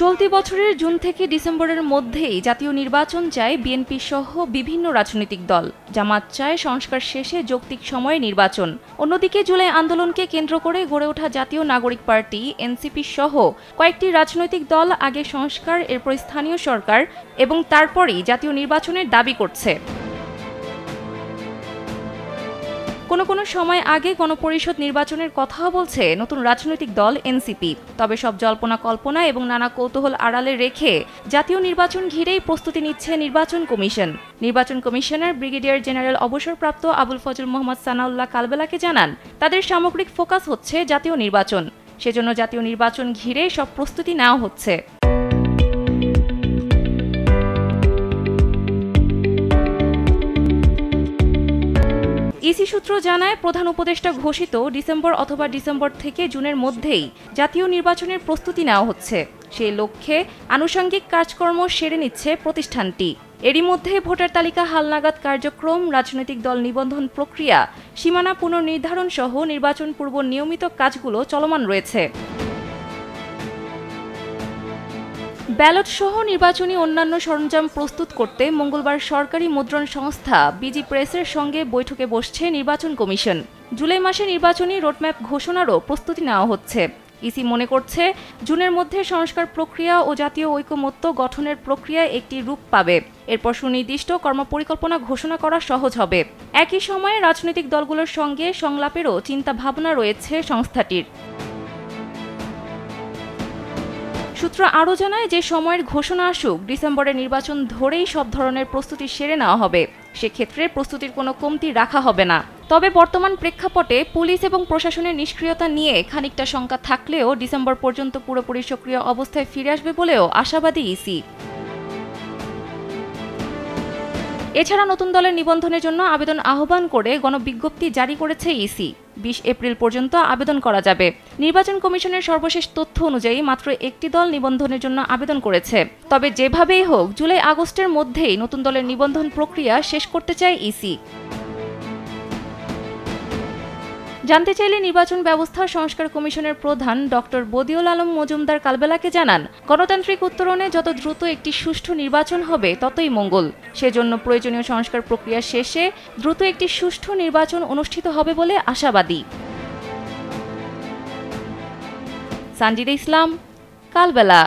চলতি বছরের জুন থেকে ডিসেম্বরের মধ্যেই জাতীয় নির্বাচন চায় বিএনপি সহ বিভিন্ন রাজনৈতিক দল। জামাত চায় সংস্কার শেষে যৌক্তিক সময়ে নির্বাচন। অন্যদিকে জুলাই আন্দোলনকে কেন্দ্র করে গড়ে ওঠা জাতীয় নাগরিক পার্টি এনসিপি সহ কয়েকটি রাজনৈতিক দল আগে সংস্কার, এরপর স্থানীয় সরকার এবং তারপরই জাতীয় নির্বাচনের দাবি করছে। কোনো সময় আগে গণপরিষদ নির্বাচনের কথাও বলছে নতুন রাজনৈতিক দল এনসিপি। তবে সব জল্পনা কল্পনা এবং নানা কৌতূহল আড়ালে রেখে জাতীয় নির্বাচন ঘিরেই প্রস্তুতি নিচ্ছে নির্বাচন কমিশন। নির্বাচন কমিশনার ব্রিগেডিয়ার জেনারেল অবসরপ্রাপ্ত আবুল ফজল মোহাম্মদ সানাউল্লাহ কালবেলাকে জানান, তাদের সামগ্রিক ফোকাস হচ্ছে জাতীয় নির্বাচন। সেজন্য জাতীয় নির্বাচন ঘিরে সব প্রস্তুতি নেওয়া হচ্ছে। ইসি সূত্র জানায়, প্রধান উপদেষ্টা ঘোষিত ডিসেম্বর অথবা ডিসেম্বর থেকে জুনের মধ্যেই জাতীয় নির্বাচনের প্রস্তুতি নেওয়া হচ্ছে। সেই লক্ষ্যে আনুষঙ্গিক কাজকর্ম সেরে নিচ্ছে প্রতিষ্ঠানটি। এরই মধ্যে ভোটার তালিকা হালনাগাদ কার্যক্রম, রাজনৈতিক দল নিবন্ধন প্রক্রিয়া, সীমানা পুনর্নির্ধারণ সহ নির্বাচন পূর্ব নিয়মিত কাজগুলো চলমান রয়েছে। ব্যালট সহ নির্বাচনী অন্যান্য সরঞ্জাম প্রস্তুত করতে মঙ্গলবার সরকারি মুদ্রণ সংস্থা বিজি প্রেসের সঙ্গে বৈঠকে বসছে নির্বাচন কমিশন। জুলাই মাসে নির্বাচনী রোডম্যাপ ঘোষণারও প্রস্তুতি নেওয়া হচ্ছে। ইসি মনে করছে, জুনের মধ্যে সংস্কার প্রক্রিয়া ও জাতীয় ঐকমত্য গঠনের প্রক্রিয়া একটি রূপ পাবে। এরপর সুনির্দিষ্ট কর্মপরিকল্পনা ঘোষণা করা সহজ হবে। একই সময়ে রাজনৈতিক দলগুলোর সঙ্গে সংলাপেরও চিন্তা ভাবনা রয়েছে সংস্থাটির। সূত্র আরও জানায়, যে সময়ের ঘোষণা আসুক, ডিসেম্বরের নির্বাচন ধরেই সব ধরনের প্রস্তুতি সেরে নেওয়া হবে। সেক্ষেত্রে প্রস্তুতির কোনো কমতি রাখা হবে না। তবে বর্তমান প্রেক্ষাপটে পুলিশ এবং প্রশাসনের নিষ্ক্রিয়তা নিয়ে খানিকটা শঙ্কা থাকলেও ডিসেম্বর পর্যন্ত পুরোপুরি সক্রিয় অবস্থায় ফিরে আসবে বলেও আশাবাদী ইসি। এছাড়া নতুন দলের নিবন্ধনের জন্য আবেদন আহ্বান করে গণবিজ্ঞপ্তি জারি করেছে ইসি। 20 এপ্রিল পর্যন্ত আবেদন করা যাবে। নির্বাচন কমিশনের সর্বশেষ তথ্য অনুযায়ী মাত্র একটি দল নিবন্ধনের জন্য আবেদন করেছে। তবে যেভাবেই হোক, জুলাই আগস্টের মধ্যেই নতুন দলের নিবন্ধন প্রক্রিয়া শেষ করতে চায় ইসি। জানতে চাইলে নির্বাচন ব্যবস্থা সংস্কার কমিশনের প্রধান ডক্টর বদিউল আলম মজুমদার কালবেলাকে জানান, গণতান্ত্রিক উত্তরণে যত দ্রুত একটি সুষ্ঠু নির্বাচন হবে ততই মঙ্গল। সেজন্য প্রয়োজনীয় সংস্কার প্রক্রিয়া শেষে দ্রুত একটি সুষ্ঠু নির্বাচন অনুষ্ঠিত হবে বলে আশাবাদী। সানজিদা ইসলাম, কালবেলা।